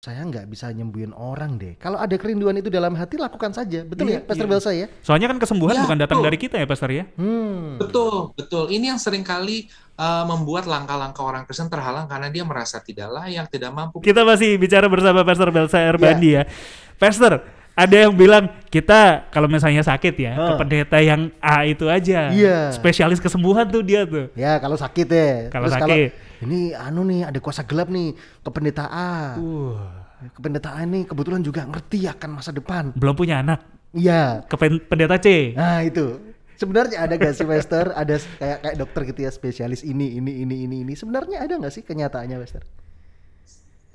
saya nggak bisa nyembuhin orang deh. Kalau ada kerinduan itu dalam hati, lakukan saja. Betul Iya, ya, Pastor iya. Belsa ya? Soalnya kan kesembuhan Ya, bukan datang betul. dari kita ya, Pastor ya. Betul, betul. Ini yang seringkali membuat langkah-langkah orang Kristen terhalang karena dia merasa tidak layak, tidak mampu. Kita masih bicara bersama Pastor Belsa Ya. Erbandi ya. Pastor, ada yang bilang kita kalau misalnya sakit ya, ke pendeta yang A itu aja. Iya. Spesialis kesembuhan tuh dia tuh. Ya, kalau sakit ya. Kalau Terus sakit. ini nih ada kuasa gelap nih ke pendeta A. Ke pendeta A ini kebetulan juga ngerti akan masa depan. Belum punya anak. Iya. Ke pendeta C. Nah, itu. Sebenarnya ada gak sih, Pastor? Ada kayak dokter gitu ya, spesialis ini. Sebenarnya ada gak sih kenyataannya, Pastor?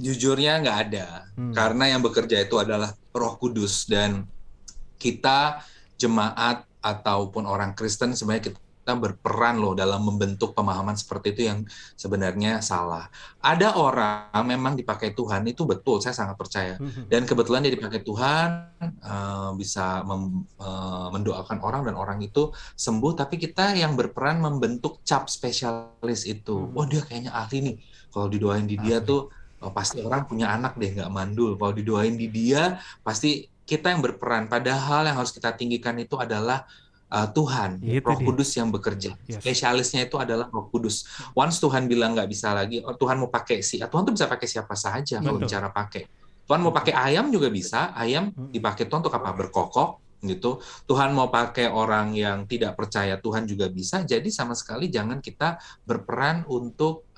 Jujurnya nggak ada, karena yang bekerja itu adalah Roh Kudus, dan kita jemaat ataupun orang Kristen sebenarnya kita berperan loh dalam membentuk pemahaman seperti itu yang sebenarnya salah. Ada orang memang dipakai Tuhan, itu betul, saya sangat percaya. Dan kebetulan dia dipakai Tuhan, bisa mendoakan orang dan orang itu sembuh, tapi kita yang berperan membentuk cap spesialis itu. Wah, dia kayaknya ahli nih, kalau didoain di dia tuh pasti orang punya anak deh, nggak mandul. Kalau didoain di dia, pasti kita yang berperan. Padahal yang harus kita tinggikan itu adalah Tuhan, Itu Roh dia. Kudus yang bekerja. Yes. Spesialisnya itu adalah Roh Kudus. Once Tuhan bilang nggak bisa lagi, Tuhan mau pakai Tuhan tuh bisa pakai siapa saja kalau Betul. bicara pakai. Tuhan mau pakai ayam juga bisa. Ayam dipakai Tuhan untuk apa? Berkokok gitu. Tuhan mau pakai orang yang tidak percaya Tuhan juga bisa. Jadi sama sekali jangan kita berperan untuk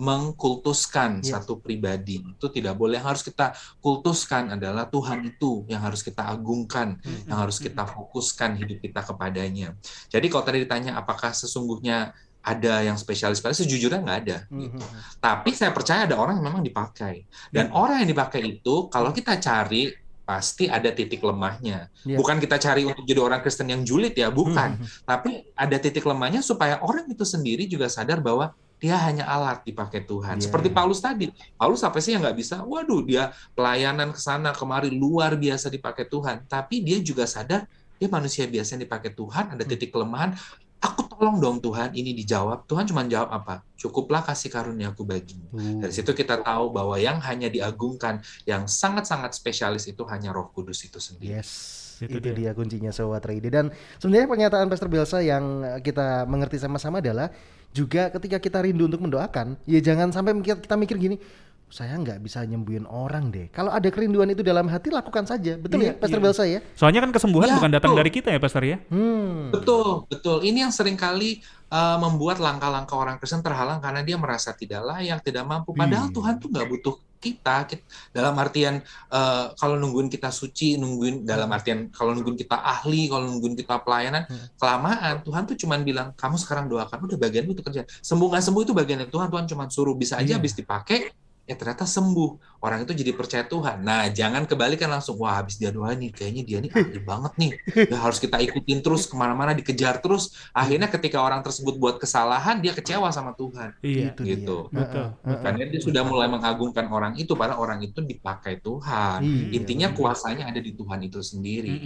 mengkultuskan satu pribadi. Itu tidak boleh. Yang harus kita kultuskan adalah Tuhan itu yang harus kita agungkan, yang harus kita fokuskan hidup kita kepadanya. Jadi kalau tadi ditanya apakah sesungguhnya ada yang spesialis, sejujurnya nggak ada. Gitu. Tapi saya percaya ada orang yang memang dipakai. Dan orang yang dipakai itu, kalau kita cari, pasti ada titik lemahnya. Bukan kita cari untuk jadi orang Kristen yang julid ya, bukan. Tapi ada titik lemahnya supaya orang itu sendiri juga sadar bahwa dia hanya alat dipakai Tuhan. Seperti Paulus tadi. Paulus apa sih yang nggak bisa? Waduh, dia pelayanan ke sana kemari luar biasa dipakai Tuhan. Tapi dia juga sadar dia manusia biasa yang dipakai Tuhan, ada titik kelemahan. Aku tolong dong Tuhan, ini dijawab. Tuhan cuma jawab apa? Cukuplah kasih karunia-Ku bagimu. Dari situ kita tahu bahwa yang hanya diagungkan, yang sangat-sangat spesialis itu hanya Roh Kudus itu sendiri. Yes, itu dia kuncinya Sobat Reide. Dan sebenarnya pernyataan Pastor Belsa yang kita mengerti sama-sama adalah juga ketika kita rindu untuk mendoakan, ya jangan sampai kita mikir gini, saya nggak bisa nyembuhin orang deh. Kalau ada kerinduan itu dalam hati, lakukan saja. Betul ya, Pastor Belsa ya? Soalnya kan kesembuhan Ya, bukan datang betul. dari kita ya, Pastor ya. Betul, betul. Ini yang seringkali membuat langkah-langkah orang Kristen terhalang karena dia merasa tidak layak, tidak mampu. Padahal Tuhan tuh nggak butuh kita. Dalam artian kalau nungguin kita suci, nungguin dalam artian kalau nungguin kita ahli, kalau nungguin kita pelayanan, kelamaan. Tuhan tuh cuman bilang, kamu sekarang doakan, udah bagianmu itu kerja. Sembuh nggak sembuh itu bagiannya Tuhan. Tuhan cuma suruh, bisa aja habis dipakai, ya ternyata sembuh. Orang itu jadi percaya Tuhan. Nah, jangan kebalikan langsung, wah habis dia doa nih, kayaknya dia nih ahli banget nih. Ya harus kita ikutin terus, kemana-mana dikejar terus. Akhirnya ketika orang tersebut buat kesalahan, dia kecewa sama Tuhan. Iya, Itu Gitu. betul. Karena dia sudah mulai mengagungkan orang itu, padahal orang itu dipakai Tuhan. Intinya kuasanya ada di Tuhan itu sendiri.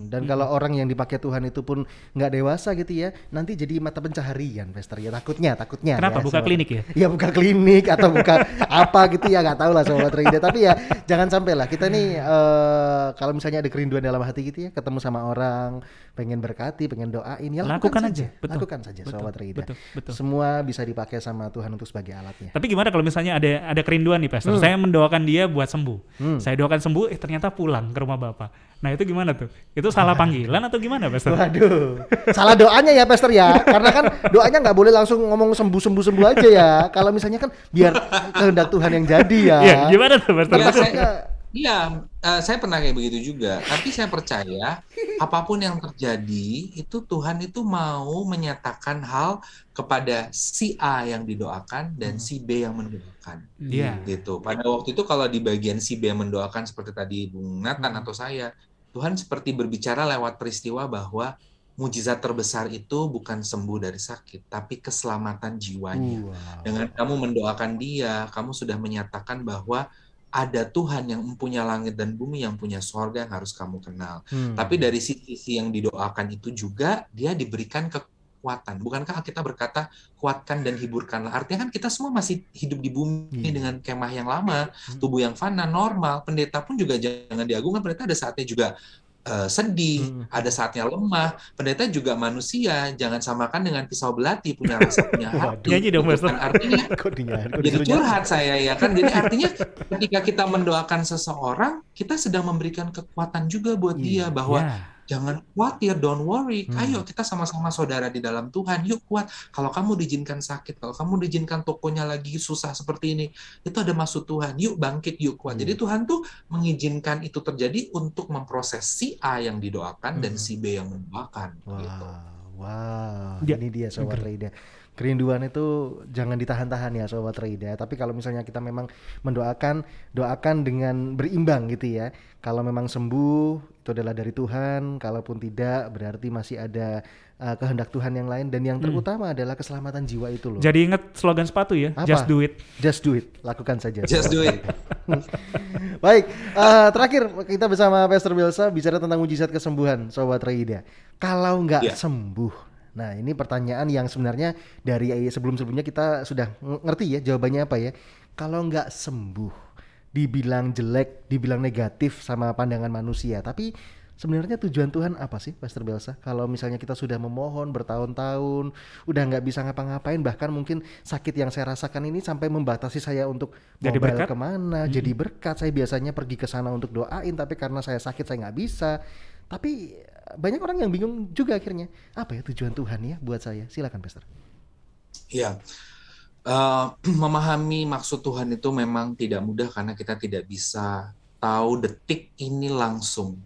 Dan kalau orang yang dipakai Tuhan itu pun nggak dewasa gitu ya, nanti jadi mata pencaharian, Pastor ya. Takutnya. Kenapa? Ya, Buka klinik ya? Ya buka klinik atau buka apa gitu ya, nggak tahu lah Sobat Reide. Tapi ya jangan sampai lah kita nih kalau misalnya ada kerinduan dalam hati gitu ya, ketemu sama orang, pengen berkati, pengen doain, ya lakukan Lakukan aja. saja. Betul. Lakukan saja Sobat Reide. Betul. Semua bisa dipakai sama Tuhan untuk sebagai alatnya. Tapi gimana kalau misalnya ada kerinduan nih, Pastor? Saya mendoakan dia buat sembuh. Saya doakan sembuh, ternyata pulang ke rumah Bapak. Nah, itu gimana tuh? Itu salah panggilan atau gimana, Pastor? Waduh, salah doanya ya Pastor ya, karena kan doanya nggak boleh langsung ngomong sembuh aja ya. Kalau misalnya kan biar kehendak Tuhan yang jadi ya. Iya, gimana tuh, Pastor? Saya pernah kayak begitu juga. Tapi saya percaya apapun yang terjadi itu Tuhan itu mau menyatakan hal kepada si A yang didoakan dan si B yang mendoakan. Iya. Gitu. Pada waktu itu kalau di bagian si B yang mendoakan seperti tadi Bung Nathan atau saya, Tuhan seperti berbicara lewat peristiwa bahwa mujizat terbesar itu bukan sembuh dari sakit, tapi keselamatan jiwanya. Dengan kamu mendoakan dia, kamu sudah menyatakan bahwa ada Tuhan yang mempunyai langit dan bumi, yang punya sorga yang harus kamu kenal. Tapi dari sisi yang didoakan itu juga, dia diberikan kekuatan. Bukankah Alkitab berkata, kuatkan dan hiburkanlah. Artinya kan kita semua masih hidup di bumi dengan kemah yang lama, tubuh yang fana, normal. Pendeta pun juga jangan diagungkan, pendeta ada saatnya juga sedih, ada saatnya lemah. Pendeta juga manusia, jangan samakan dengan pisau belati, punya rasa, punya hati. Nyanyi dong, Pastor. Bukan artinya jadi curhat saya ya kan. Jadi artinya ketika kita mendoakan seseorang, kita sedang memberikan kekuatan juga buat dia bahwa jangan khawatir, don't worry. Ayo kita sama-sama saudara di dalam Tuhan. Yuk kuat. Kalau kamu diizinkan sakit, kalau kamu diizinkan tokonya lagi susah seperti ini, itu ada maksud Tuhan. Yuk bangkit, yuk kuat. Jadi Tuhan tuh mengizinkan itu terjadi untuk memproses si A yang didoakan dan si B yang mendoakan. Gitu. Wow, ini dia Sobat Reida. Kerinduan itu jangan ditahan-tahan ya Sobat Reida. Tapi kalau misalnya kita memang mendoakan, doakan dengan berimbang gitu ya. Kalau memang sembuh itu adalah dari Tuhan, kalaupun tidak berarti masih ada kehendak Tuhan yang lain, dan yang terutama adalah keselamatan jiwa itu loh. Jadi ingat slogan sepatu ya, apa? Just do it. Just do it, lakukan saja. Just do it. Baik, terakhir kita bersama Pastor Bielsa bicara tentang mujizat kesembuhan Sobat Reida. Kalau nggak sembuh, nah ini pertanyaan yang sebenarnya dari sebelum-sebelumnya kita sudah ngerti ya jawabannya apa ya. Kalau nggak sembuh, dibilang jelek, dibilang negatif sama pandangan manusia, tapi sebenarnya tujuan Tuhan apa sih Pastor Bielsa? Kalau misalnya kita sudah memohon bertahun-tahun, udah nggak bisa ngapa-ngapain, bahkan mungkin sakit yang saya rasakan ini sampai membatasi saya untuk jadi mobile berkat? kemana, jadi berkat. Saya biasanya pergi ke sana untuk doain, tapi karena saya sakit saya nggak bisa. Tapi banyak orang yang bingung juga akhirnya, apa ya tujuan Tuhan ya buat saya? Silakan Pastor. Iya. Memahami maksud Tuhan itu memang tidak mudah karena kita tidak bisa tahu detik ini langsung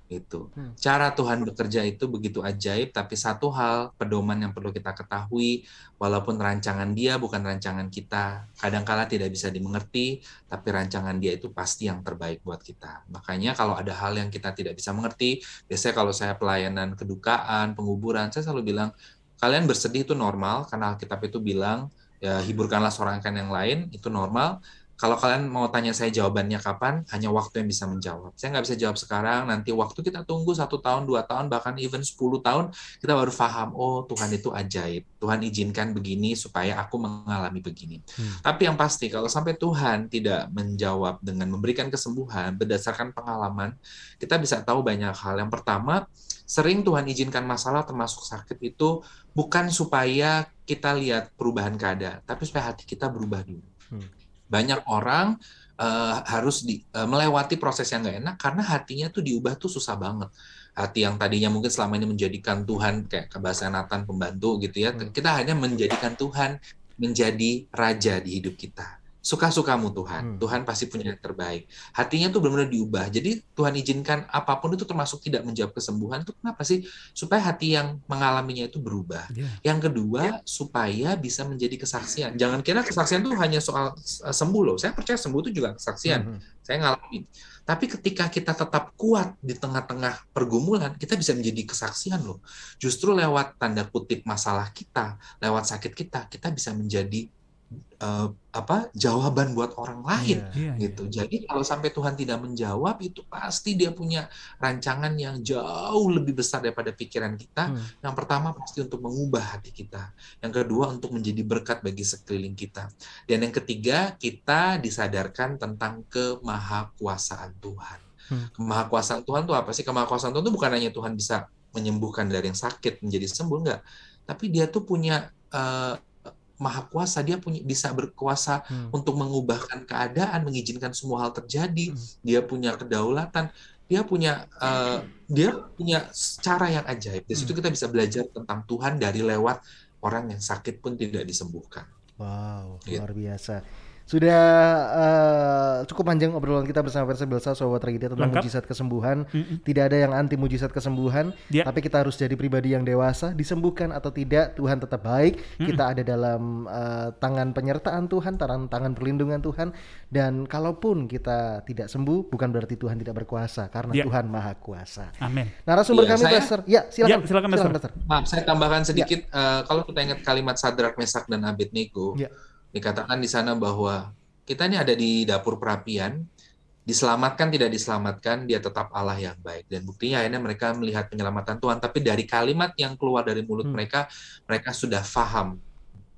itu. Cara Tuhan bekerja itu begitu ajaib, tapi satu hal pedoman yang perlu kita ketahui, walaupun rancangan Dia bukan rancangan kita, kadangkala tidak bisa dimengerti, tapi rancangan Dia itu pasti yang terbaik buat kita. Makanya kalau ada hal yang kita tidak bisa mengerti, biasanya kalau saya pelayanan kedukaan, penguburan, saya selalu bilang, kalian bersedih itu normal, karena Alkitab itu bilang, ya hiburkanlah seorang akan yang lain, itu normal. Kalau kalian mau tanya saya jawabannya kapan, hanya waktu yang bisa menjawab. Saya nggak bisa jawab sekarang, nanti waktu kita tunggu 1 tahun, 2 tahun, bahkan even 10 tahun, kita baru paham, oh Tuhan itu ajaib. Tuhan izinkan begini supaya aku mengalami begini. Tapi yang pasti, kalau sampai Tuhan tidak menjawab dengan memberikan kesembuhan, berdasarkan pengalaman, kita bisa tahu banyak hal. Yang pertama, sering Tuhan izinkan masalah termasuk sakit itu bukan supaya kita lihat perubahan keadaan, tapi supaya hati kita berubah dulu. Banyak orang harus melewati proses yang nggak enak karena hatinya tuh diubah tuh susah banget. Hati yang tadinya mungkin selama ini menjadikan Tuhan, kayak bahasa Nathan pembantu gitu ya, kita hanya menjadikan Tuhan menjadi raja di hidup kita. Suka-sukamu Tuhan, Tuhan pasti punya yang terbaik. Hatinya tuh benar-benar diubah. Jadi Tuhan izinkan apapun itu termasuk tidak menjawab kesembuhan itu kenapa sih? Supaya hati yang mengalaminya itu berubah. Yang kedua, supaya bisa menjadi kesaksian. Jangan kira kesaksian itu hanya soal sembuh loh. Saya percaya sembuh itu juga kesaksian. Saya ngalamin. Tapi ketika kita tetap kuat di tengah-tengah pergumulan, kita bisa menjadi kesaksian loh. Justru lewat tanda kutip masalah kita, lewat sakit kita, kita bisa menjadi jawaban buat orang lain gitu. Jadi kalau sampai Tuhan tidak menjawab, itu pasti Dia punya rancangan yang jauh lebih besar daripada pikiran kita. Yang pertama pasti untuk mengubah hati kita. Yang kedua untuk menjadi berkat bagi sekeliling kita. Dan yang ketiga, kita disadarkan tentang kemahakuasaan Tuhan. Kemahakuasaan Tuhan itu apa sih? Kemahakuasaan Tuhan itu bukan hanya Tuhan bisa menyembuhkan dari yang sakit menjadi sembuh, enggak. Tapi Dia tuh punya Maha kuasa, Dia bisa berkuasa untuk mengubahkan keadaan, mengizinkan semua hal terjadi. Dia punya kedaulatan, dia punya cara yang ajaib. Di situ kita bisa belajar tentang Tuhan dari lewat orang yang sakit pun tidak disembuhkan. Wow, luar biasa. Sudah cukup panjang obrolan kita bersama Pastor Bielsa, Sobat Reida, tentang mujizat kesembuhan. Tidak ada yang anti mujizat kesembuhan, tapi kita harus jadi pribadi yang dewasa. Disembuhkan atau tidak, Tuhan tetap baik. Kita ada dalam tangan penyertaan Tuhan, tangan perlindungan Tuhan. Dan kalaupun kita tidak sembuh, bukan berarti Tuhan tidak berkuasa, karena Tuhan Maha Kuasa. Amin. Narasumber kami, Pastor. Ya, silakan Pastor. Maaf, saya tambahkan sedikit. Kalau kita ingat kalimat Sadrak, Mesak, dan Abednego, dikatakan di sana bahwa kita ini ada di dapur perapian, diselamatkan tidak diselamatkan, dia tetap Allah yang baik. Dan buktinya akhirnya mereka melihat penyelamatan Tuhan, tapi dari kalimat yang keluar dari mulut mereka sudah paham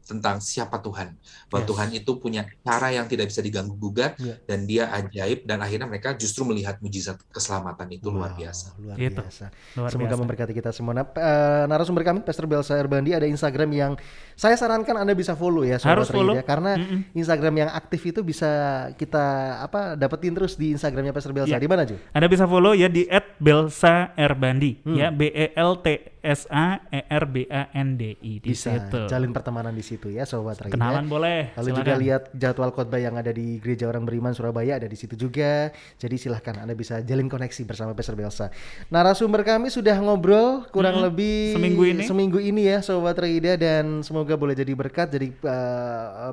tentang siapa Tuhan. Bahwa Tuhan itu punya cara yang tidak bisa diganggu-gugat, dan dia ajaib, dan akhirnya mereka justru melihat mujizat keselamatan itu luar biasa. Luar biasa. Semoga memberkati kita semua. Nah, narasumber kami, Pastor Belsa Erbandi, ada Instagram yang saya sarankan Anda bisa follow ya, harus follow ya, karena Instagram yang aktif itu bisa kita dapetin terus di Instagramnya Pastor Belsa. Di mana, Ju? Anda bisa follow ya di @belsaerbandi, ya BELTSAERBANDI di bisa situ. Jalin pertemanan di situ ya, Sobat Raida. Kenalan boleh. Lalu juga lihat jadwal khotbah yang ada di Gereja Orang Beriman Surabaya, ada di situ juga. Jadi silahkan Anda bisa jalin koneksi bersama Pastor Belsa. Narasumber kami sudah ngobrol kurang lebih seminggu ini ya, Sobat Raida, dan semoga boleh jadi berkat, jadi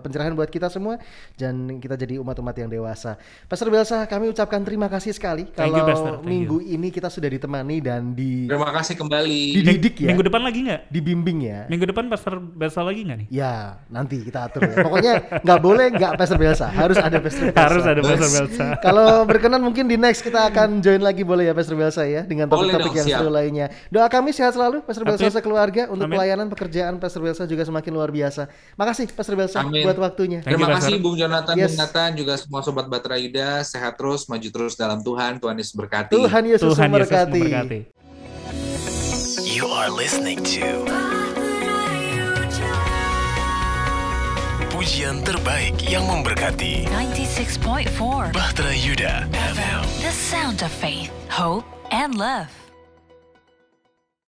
pencerahan buat kita semua, dan kita jadi umat-umat yang dewasa. Pastor Belsa, kami ucapkan terima kasih sekali kalau minggu ini kita sudah ditemani dan terima kasih kembali. Dididik ya. Minggu depan lagi nggak? Dibimbing ya. Minggu depan Pastor Belsa lagi nggak nih? Ya, nanti kita atur ya. Pokoknya nggak boleh nggak Pastor Belsa, harus ada Pastor Belsa. Harus ada Pastor Belsa. Kalau berkenan mungkin di next kita akan join lagi, boleh ya Pastor Belsa ya, dengan topik-topik yang seru lainnya. Doa kami sehat selalu Pastor Belsa sekeluarga, untuk pelayanan pekerjaan Pastor Belsa juga semakin luar biasa. Makasih Pastor Belsa buat waktunya. Terima kasih Bung Jonathan, Bung Nathan, juga semua Sobat Batra Yuda, sehat terus, maju terus dalam Tuhan. Tuhan Yesus berkati. Tuhan Yesus memberkati. You are listening to pujian terbaik yang memberkati 96.4 Bahtera Yuda FM. The sound of faith, hope, and love.